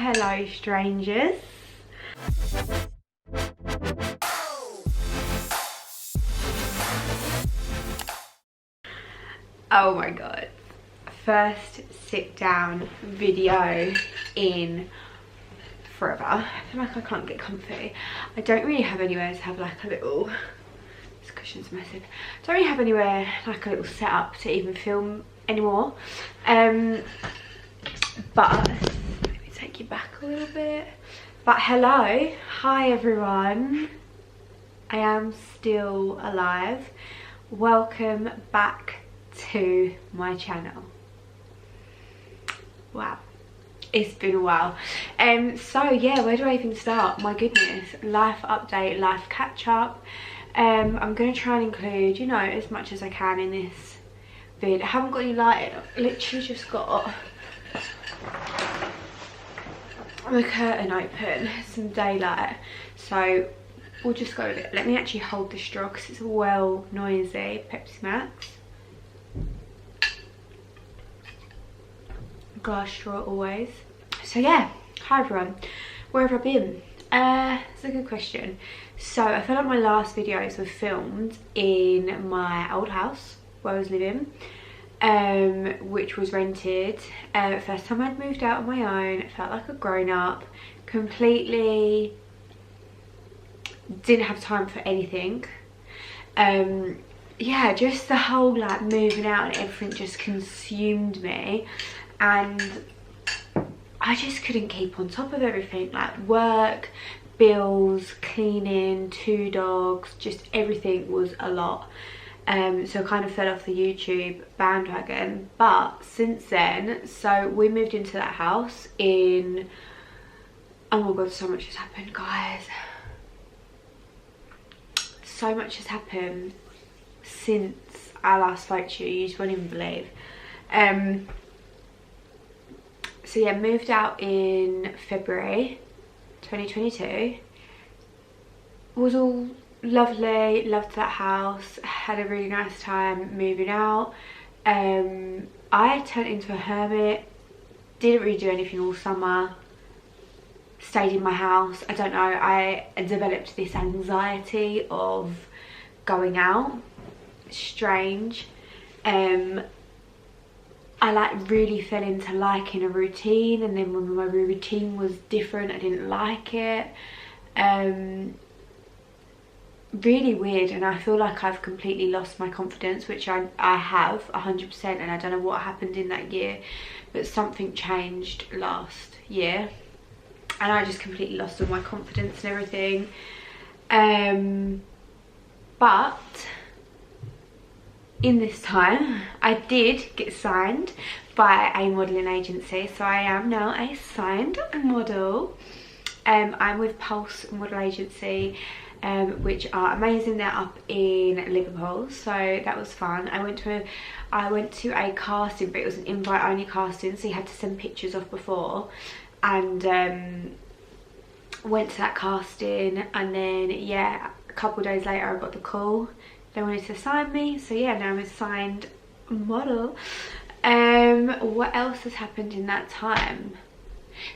Hello strangers. Oh my god. First sit down video in forever. I feel like I can't get comfy. I don't really have anywhere to have like a little, this cushion's massive. Don't really have anywhere like a little setup to even film anymore. But let me take you back a little bit. But hello, hi everyone. I am still alive. Welcome back to my channel. Wow, it's been a while. So yeah, where do I even start? My goodness, life update, life catch up. I'm gonna try and include, you know, as much as I can in this vid. I haven't got any lighting. I've literally just got the curtain open, some daylight, so we'll just go with it. Let me actually hold the straw because it's well noisy. Pepsi Max, glass straw always. So yeah, hi everyone, where have I been? It's a good question. So I feel like my last videos were filmed in my old house where I was living, which was rented. First time I'd moved out on my own. It felt like a grown-up, completely didn't have time for anything. Yeah, just the whole like moving out and everything just consumed me, and I just couldn't keep on top of everything, like work, bills, cleaning, 2 dogs, just everything was a lot. So I kind of fell off the YouTube bandwagon. But since then, so we moved into that house in, oh my god, so much has happened, guys. So much has happened since I last spoke to you. You just won't even believe. So yeah, moved out in February 2022. Was all lovely, loved that house, had a really nice time moving out. I turned into a hermit, didn't really do anything all summer, stayed in my house. I don't know, I developed this anxiety of going out. Strange. I like really fell into liking a routine, and then when my routine was different I didn't like it. Really weird, and I feel like I've completely lost my confidence, which I have 100%, and I don't know what happened in that year, but something changed last year and I just completely lost all my confidence and everything. But in this time I did get signed by a modelling agency, so I am now a signed model. I'm with Pulse Model Agency, which are amazing. They're up in Liverpool, so that was fun. I went to a casting, but it was an invite only casting, so you had to send pictures off before, and went to that casting, and then yeah, a couple of days later I got the call. They wanted to sign me, so yeah, now I'm a signed model. What else has happened in that time?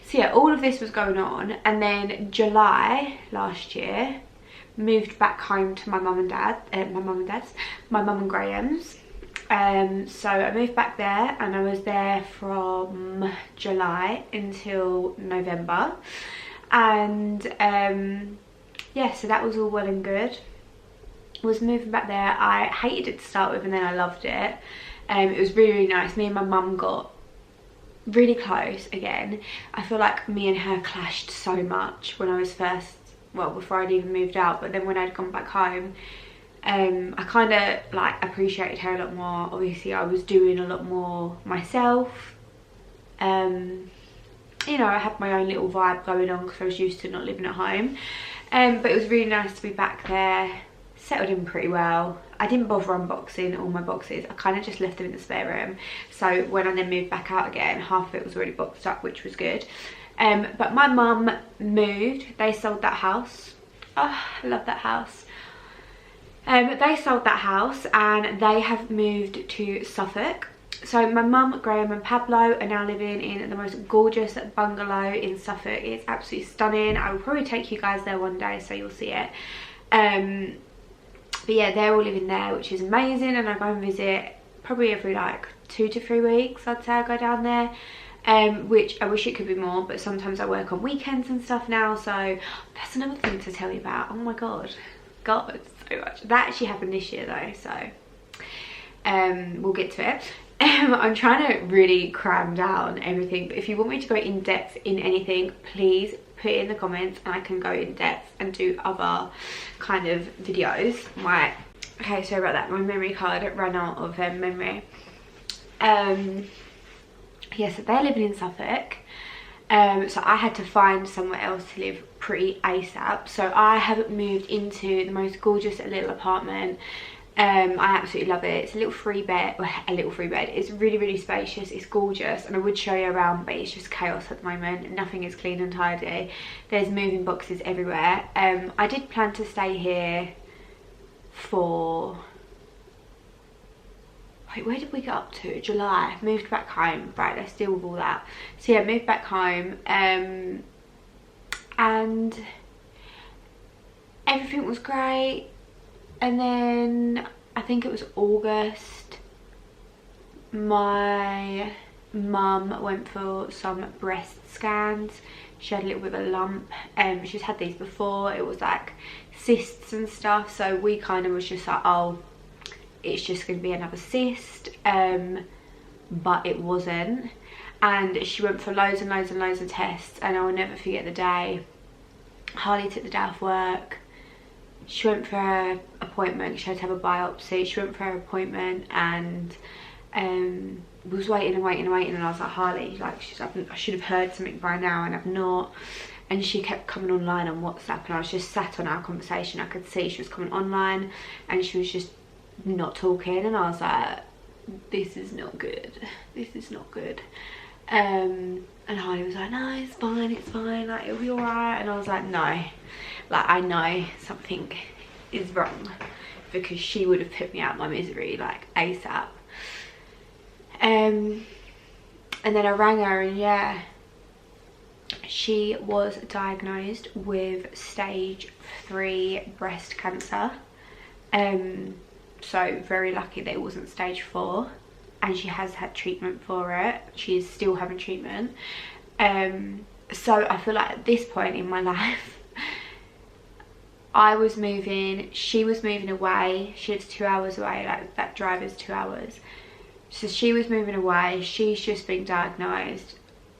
So yeah, all of this was going on, and then July last year moved back home to my mum and Graham's. So I moved back there, and I was there from July until November, and yeah, so that was all well and good. Was moving back there. I hated it to start with, and then I loved it. It was really, really nice. Me and my mum got really close again. I feel like me and her clashed so much when I was first, well, before I'd even moved out, but then when I'd gone back home, I kind of like appreciated her a lot more. Obviously I was doing a lot more myself. You know, I had my own little vibe going on because I was used to not living at home. But it was really nice to be back there. Settled in pretty well. I didn't bother unboxing all my boxes. I kind of just left them in the spare room. So when I then moved back out again, half of it was already boxed up, which was good. But my mum moved. They sold that house. Oh, I love that house. They sold that house and they have moved to Suffolk. So my mum, Graham and Pablo are now living in the most gorgeous bungalow in Suffolk. It's absolutely stunning. I will probably take you guys there one day so you'll see it. But yeah, they're all living there, which is amazing, and I go and visit probably every like 2 to 3 weeks. I'd say I go down there, which I wish it could be more, but sometimes I work on weekends and stuff now, so that's another thing to tell you about. Oh my god, so much. That actually happened this year though, so we'll get to it. I'm trying to really cram down everything, but if you want me to go in depth in anything, please put it in the comments and I can go in depth and do other kind of videos. Right, okay, sorry about that, my memory card ran out of memory. Yeah, so they're living in Suffolk, so I had to find somewhere else to live pretty ASAP. So I have moved into the most gorgeous little apartment. I absolutely love it. It's a little free bed, it's really, really spacious, it's gorgeous, and I would show you around, but it's just chaos at the moment. Nothing is clean and tidy. There's moving boxes everywhere. I did plan to stay here for, wait, where did we get up to? July. Moved back home. Right, let's deal with all that. So yeah, moved back home, and everything was great. And then I think it was August, my mum went for some breast scans. She had a little bit of a lump. She's had these before. It was like cysts and stuff, so we kind of was just like, oh, it's just going to be another cyst, but it wasn't. And she went for loads and loads and loads of tests, and I will never forget the day. Harley took the day off work. She went for her appointment. She had to have a biopsy. She went for her appointment and was waiting and waiting and waiting, and I was like, Harley, like, I should have heard something by now, and I've not. And she kept coming online on WhatsApp, and I was just sat on our conversation. I could see she was coming online and she was just not talking, and I was like, this is not good, this is not good. And Harley was like, no, it's fine, like, it'll be all right. And I was like, no, like, I know something is wrong, because she would have put me out my misery like ASAP. And then I rang her, and yeah, she was diagnosed with stage 3 breast cancer. So very lucky that it wasn't stage 4, and she has had treatment for it. She is still having treatment. So I feel like at this point in my life, I was moving, she was moving away. She lives 2 hours away, like that drive is 2 hours. So she was moving away, she's just been diagnosed.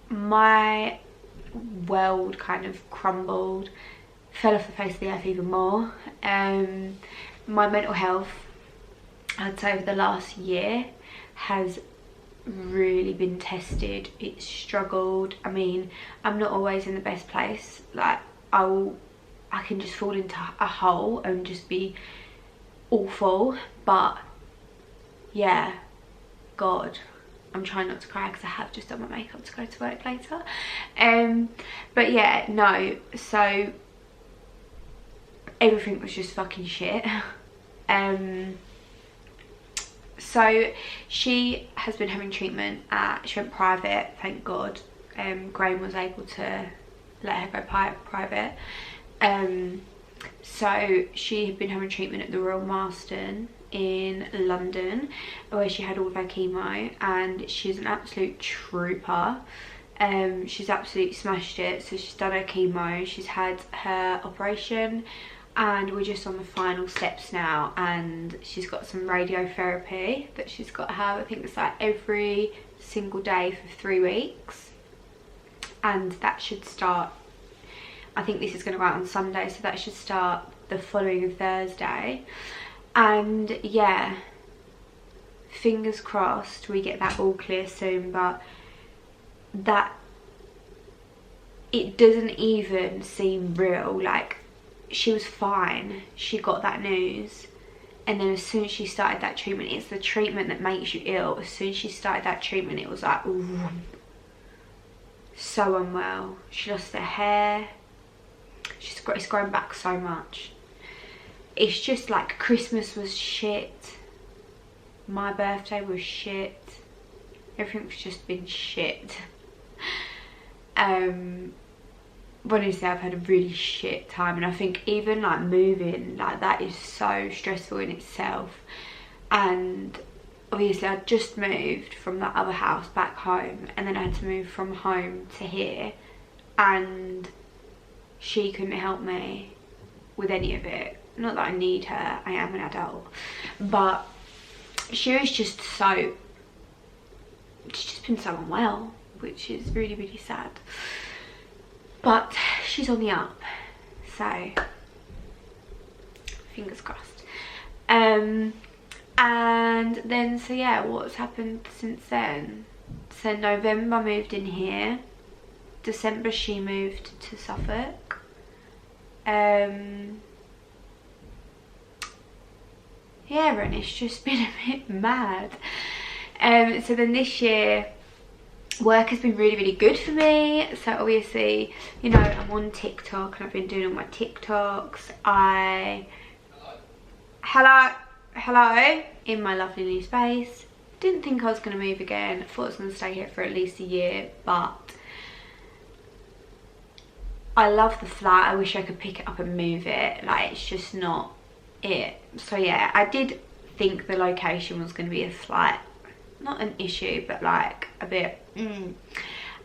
My world kind of crumbled, fell off the face of the earth even more. My mental health, I'd say over the last year, has really been tested. It's struggled. I mean, I'm not always in the best place. Like, I can just fall into a hole and just be awful. But yeah, God, I'm trying not to cry because I have just done my makeup to go to work later. But yeah, no, so everything was just fucking shit. So she has been having treatment she went private, thank God. Graham was able to let her go private. So she had been having treatment at the Royal Marsden in London, where she had all of her chemo, and she's an absolute trooper. She's absolutely smashed it. So she's done her chemo, she's had her operation, and we're just on the final steps now, and she's got some radiotherapy that she's got to have. I think it's like every single day for 3 weeks, and that should start, I think this is going to go out on Sunday, so that should start the following Thursday. And yeah, fingers crossed we get that all clear soon. But that, it doesn't even seem real. Like, she was fine, she got that news, and then as soon as she started that treatment, it's the treatment that makes you ill. As soon as she started that treatment, it was like, ooh, so unwell. She lost her hair, it's grown back so much. It's just like, Christmas was shit, my birthday was shit, Everything's just been shit. Honestly, I've had a really shit time, and I think even like moving, like that is so stressful in itself. And obviously I just moved from that other house back home, and then I had to move from home to here, and she couldn't help me with any of it. Not that I need her, I am an adult, but she was just so, she's just been so unwell, which is really, really sad. But she's on the up, so fingers crossed. And then, so yeah, what's happened since then? So November moved in here. December she moved to Suffolk. Yeah, and it's just been a bit mad. So then this year, work has been really, really good for me. So obviously, you know, I'm on TikTok and I've been doing all my TikToks. Hello, in my lovely new space. Didn't think I was going to move again. I thought I was going to stay here for at least a year, but I love the flat. I wish I could pick it up and move it. Like, it's just not it. So yeah, I did think the location was going to be a slight, not an issue, but like a bit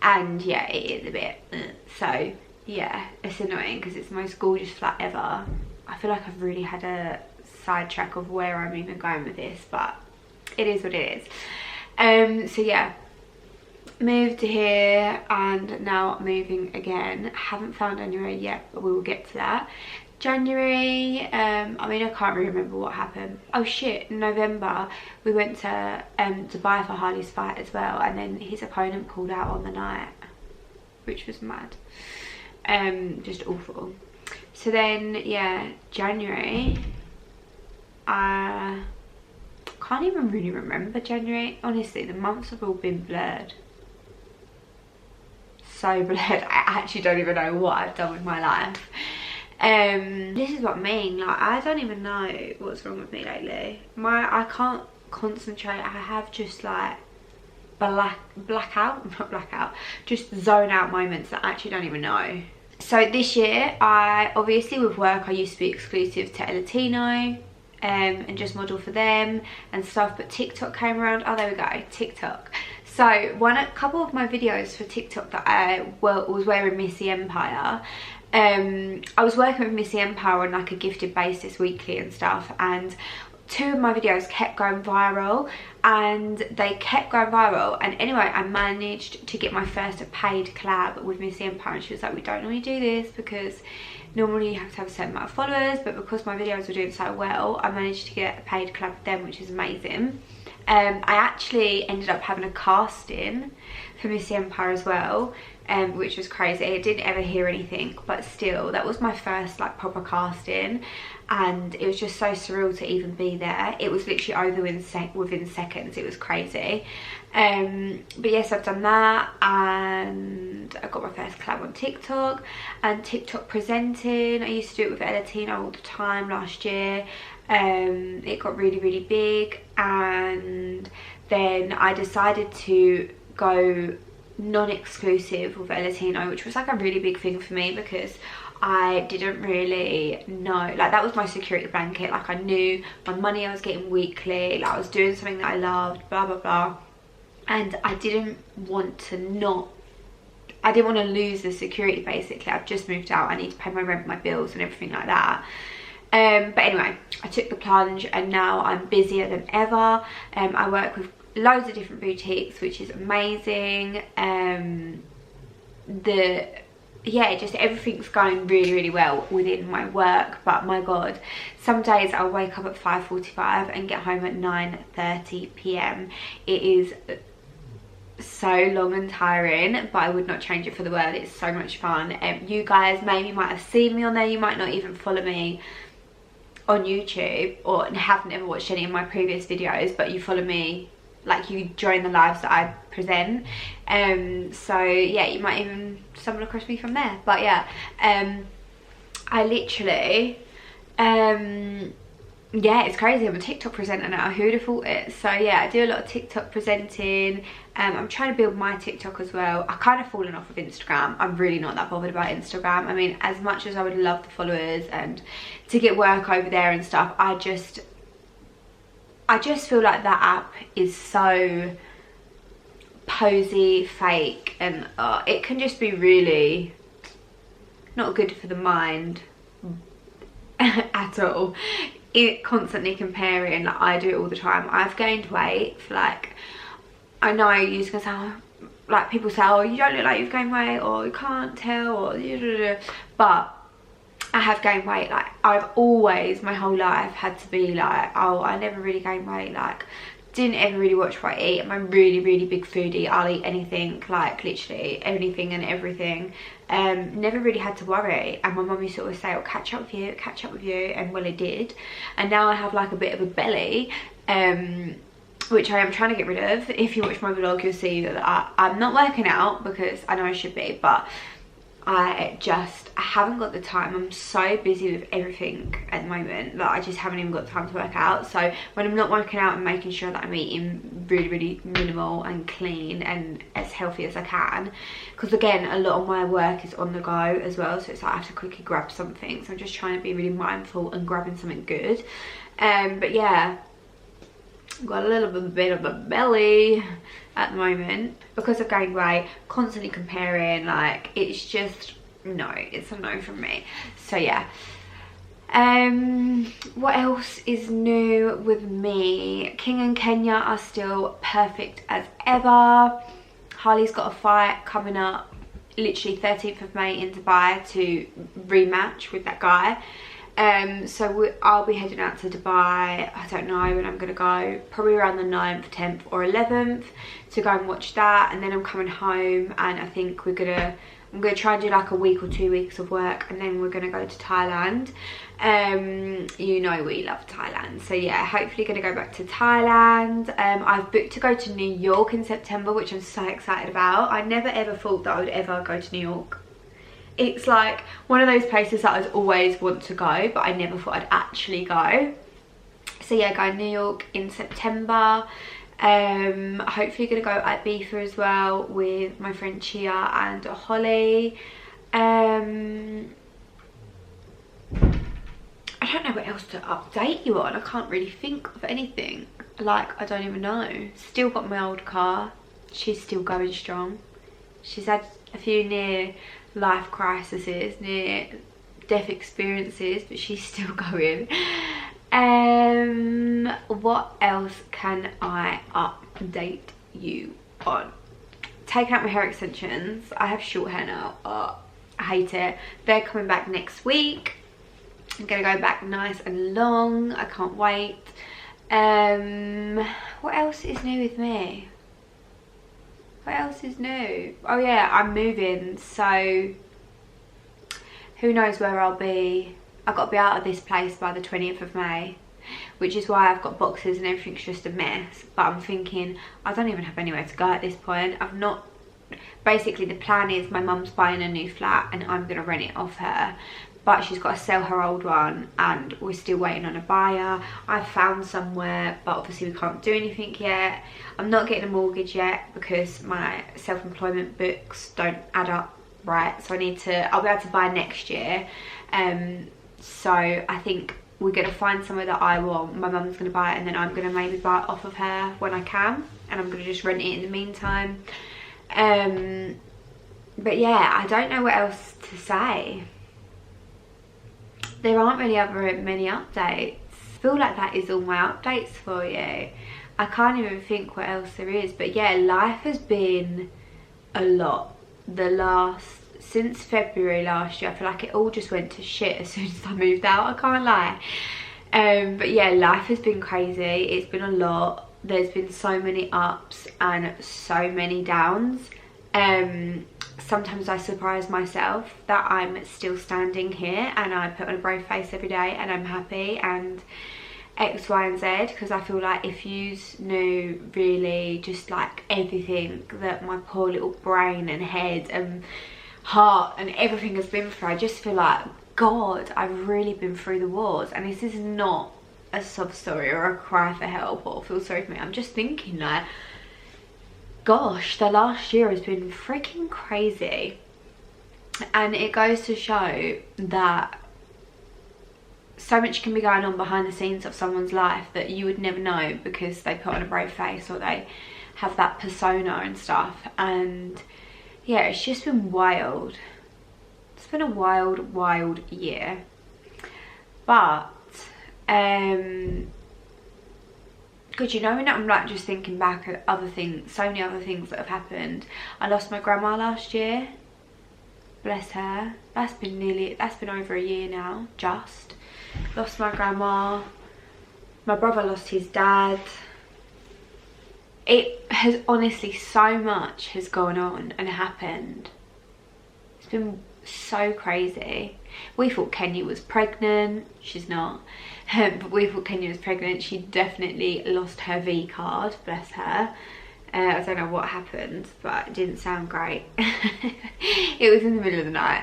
and yeah, it is a bit so yeah, it's annoying because it's the most gorgeous flat ever. I feel like I've really had a sidetrack of where I'm even going with this, but it is what it is. So yeah, moved to here and now moving again. Haven't found anywhere yet, but we will get to that. January, I mean, I can't really remember what happened. Oh shit, in November we went to Dubai for Harley's fight as well, and then his opponent pulled out on the night, which was mad. Just awful. So then yeah, January, I can't even really remember January. Honestly, the months have all been blurred. So blurred, I actually don't even know what I've done with my life. This is what I mean, like I don't even know what's wrong with me lately. I can't concentrate. I have just like blackout, just zone out moments that I actually don't even know. So this year, I obviously with work I used to be exclusive to Latino and just model for them and stuff, but TikTok came around. Oh, there we go, TikTok. So a couple of my videos for TikTok that I was wearing Missy Empire. I was working with Missy Empire on like a gifted basis weekly and stuff, and two of my videos kept going viral, and they kept going viral, and anyway I managed to get my first paid collab with Missy Empire, and she was like, we don't normally do this because normally you have to have a certain amount of followers, but because my videos were doing so well, I managed to get a paid collab with them, which is amazing. I actually ended up having a casting for Missy Empire as well, which was crazy. I didn't ever hear anything, but still, that was my first like proper casting, and it was just so surreal to even be there. It was literally over within seconds. It was crazy. But yes, I've done that, and I got my first collab on TikTok and TikTok presenting. I used to do it with Latino all the time last year. It got really, really big, and then I decided to go non-exclusive with Latino, which was like a really big thing for me because I didn't really know, like that was my security blanket. Like I knew my money I was getting weekly, like I was doing something that I loved, blah blah blah, and I didn't want to lose the security. Basically, I've just moved out, I need to pay my rent, my bills and everything like that. But anyway, I took the plunge and now I'm busier than ever. I work with loads of different boutiques, which is amazing. Yeah, just everything's going really, really well within my work, but my god, some days I'll wake up at 5:45 and get home at 9:30 p.m. It is so long and tiring, but I would not change it for the world. It's so much fun. You guys maybe might have seen me on there, you might not even follow me on YouTube or haven't ever watched any of my previous videos, but you follow me, like you join the lives that I present, so yeah, you might even stumble across me from there. But yeah, I literally yeah, it's crazy. I'm a TikTok presenter now. Who'd have thought it? So yeah, I do a lot of TikTok presenting. I'm trying to build my TikTok as well. I kind of fallen off of Instagram. I'm really not that bothered about Instagram. I mean, as much as I would love the followers and to get work over there and stuff, I just feel like that app is so posy, fake, and it can just be really not good for the mind at all. It constantly comparing, like I do it all the time. I've gained weight for like, I know you're gonna say, like people say, oh, you don't look like you've gained weight, or you can't tell, or but I have gained weight. Like I've always, my whole life, had to be like, oh, I never really gained weight. Like didn't ever really watch what I eat. I'm a really, really big foodie. I'll eat anything, like literally anything and everything. Never really had to worry. And my mum used to always say, I'll catch up with you, catch up with you. And well, it did. And now I have like a bit of a belly, which I am trying to get rid of. If you watch my vlog, you'll see that I'm not working out because I know I should be, but I haven't got the time. I'm so busy with everything at the moment that I just haven't even got time to work out. So when I'm not working out, I'm making sure that I'm eating really, really minimal and clean and as healthy as I can, because again, a lot of my work is on the go as well, so it's like I have to quickly grab something. So I'm just trying to be really mindful and grabbing something good. But yeah, got a little bit of a belly at the moment because I've gained weight, constantly comparing. Like it's just no, it's a no from me. So yeah, what else is new with me? King and Kenya are still perfect as ever. Harley's got a fight coming up literally 13th of May in Dubai to rematch with that guy. So I'll be heading out to Dubai. I don't know when I'm gonna go, probably around the 9th, 10th or 11th to go and watch that. And then I'm coming home, and I think I'm gonna try and do like a week or 2 weeks of work, and then we're gonna go to Thailand. You know we love Thailand, so yeah, hopefully gonna go back to Thailand. I've booked to go to New York in September, which I'm so excited about. I never ever thought that I would ever go to New York. It's like one of those places that I'd always want to go, but I never thought I'd actually go. So yeah, going to New York in September. Hopefully gonna go at Ibiza as well with my friend Chia and Holly. I don't know what else to update you on. I can't really think of anything. Like, I don't even know. Still got my old car. She's still going strong. She's had a few near life crises, near death experiences, but she's still going. What else can I update you on? Taking out my hair extensions. I have short hair now. I hate it. They're coming back next week. I'm gonna go back nice and long. I can't wait. What else is new with me? What else is new? Oh yeah, I'm moving, so who knows where I'll be. I've got to be out of this place by the 20th of May, which is why I've got boxes and everything's just a mess. But I'm thinking, I don't even have anywhere to go at this point. Basically the plan is my mum's buying a new flat and I'm going to rent it off her. But she's got to sell her old one and we're still waiting on a buyer. I've found somewhere, but obviously we can't do anything yet. I'm not getting a mortgage yet because my self-employment books don't add up right. So I'll be able to buy next year. So I think we're going to find somewhere that I want. My mum's going to buy it and then I'm going to maybe buy it off of her when I can. And I'm going to just rent it in the meantime. But yeah, I don't know what else to say. There aren't really many updates. I feel like that is all my updates for you. I can't even think what else there is. But yeah, life has been a lot. Since February last year, I feel like it all just went to shit as soon as I moved out. I can't lie. But yeah, life has been crazy. It's been a lot. There's been so many ups and so many downs. Sometimes I surprise myself that I'm still standing here and I put on a brave face every day and I'm happy and X, Y and Z, because I feel like if you knew really just like everything that my poor little brain and head and heart and everything has been through, I just feel like, God, I've really been through the wars. And this is not a sob story or a cry for help or feel sorry for me. I'm just thinking like, gosh, the last year has been freaking crazy. And it goes to show that so much can be going on behind the scenes of someone's life that you would never know because they put on a brave face or they have that persona and stuff. And yeah, it's just been wild. It's been a wild year. But good, you know, when I'm like just thinking back at other things, so many other things that have happened. I lost my grandma last year, bless her. That's been over a year now. Just lost my grandma. My brother lost his dad. It has honestly, so much has gone on and happened. It's been so crazy. We thought Kenya was pregnant. She's not. But we thought Kenya was pregnant. She definitely lost her V card, bless her. I don't know what happened, but it didn't sound great. It was in the middle of the night.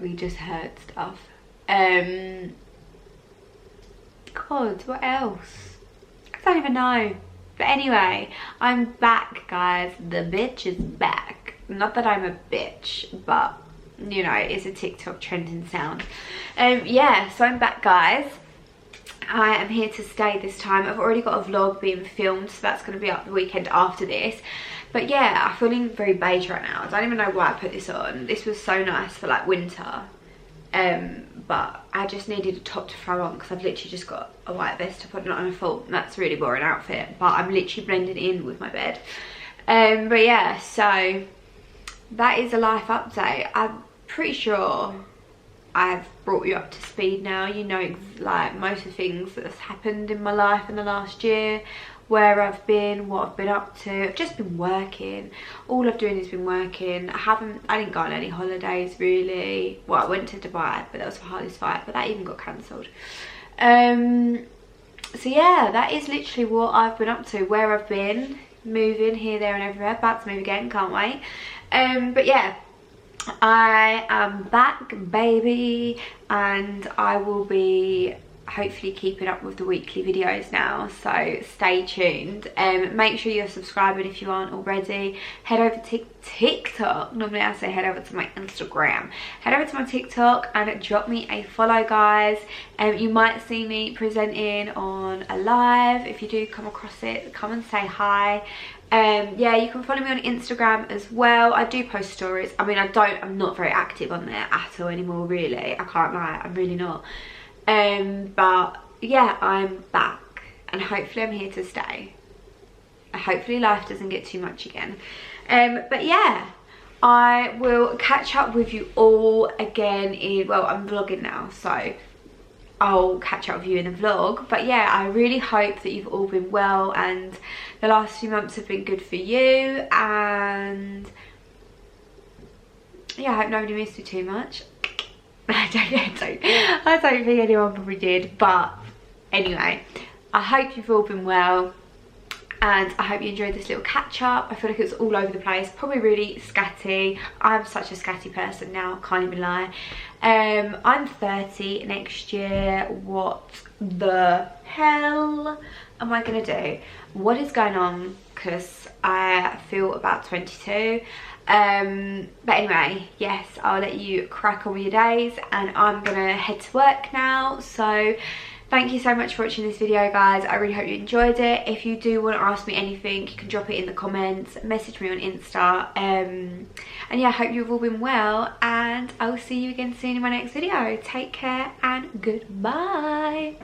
We just heard stuff. God, what else? I don't even know. But anyway, I'm back, guys. The bitch is back. Not that I'm a bitch, but you know, it's a TikTok trending sound. Yeah, so I'm back, guys. I am here to stay this time. I've already got a vlog being filmed, so that's going to be up the weekend after this. But yeah, I'm feeling very beige right now. I don't even know why I put this on. This was so nice for like winter. But I just needed a top to throw on because I've literally just got a white vest to put on. I thought that's a really boring outfit, but I'm literally blending in with my bed. But yeah, so that is a life update. I'm pretty sure I've brought you up to speed now. You know, like most of the things that has happened in my life in the last year, where I've been, what I've been up to. I've just been working. All I've doing has been working. I didn't go on any holidays really. Well, I went to Dubai, but that was for Harley's fight, but that even got cancelled. So yeah, that is literally what I've been up to, where I've been, moving here, there and everywhere. About to move again, can't wait. But yeah, I am back, baby, and I will be hopefully keeping up with the weekly videos now, so stay tuned. Make sure you're subscribing if you aren't already. Head over to TikTok. Normally I say head over to my Instagram. Head over to my TikTok and drop me a follow, guys. You might see me presenting on a live. If you do come across it, come and say hi. Yeah, you can follow me on Instagram as well. I do post stories. I mean, I'm not very active on there at all anymore, really. I can't lie, I'm really not. But yeah, I'm back and hopefully I'm here to stay. Hopefully life doesn't get too much again. But yeah, I will catch up with you all again well, I'm vlogging now, so I'll catch up with you in the vlog. But yeah, I really hope that you've all been well and the last few months have been good for you, and yeah, I hope nobody missed me too much. I don't think anyone probably did, but anyway, I hope you've all been well and I hope you enjoyed this little catch up. I feel like it was all over the place, probably really scatty. I'm such a scatty person now, can't even lie. I'm 30 next year. What the hell am I gonna do? What is going on? Because I feel about 22. But anyway, yes, I'll let you crack on with your days and I'm gonna head to work now. So thank you so much for watching this video, guys. I really hope you enjoyed it. If you do want to ask me anything, you can drop it in the comments, message me on Insta. And yeah, I hope you've all been well and I will see you again soon in my next video. Take care and goodbye.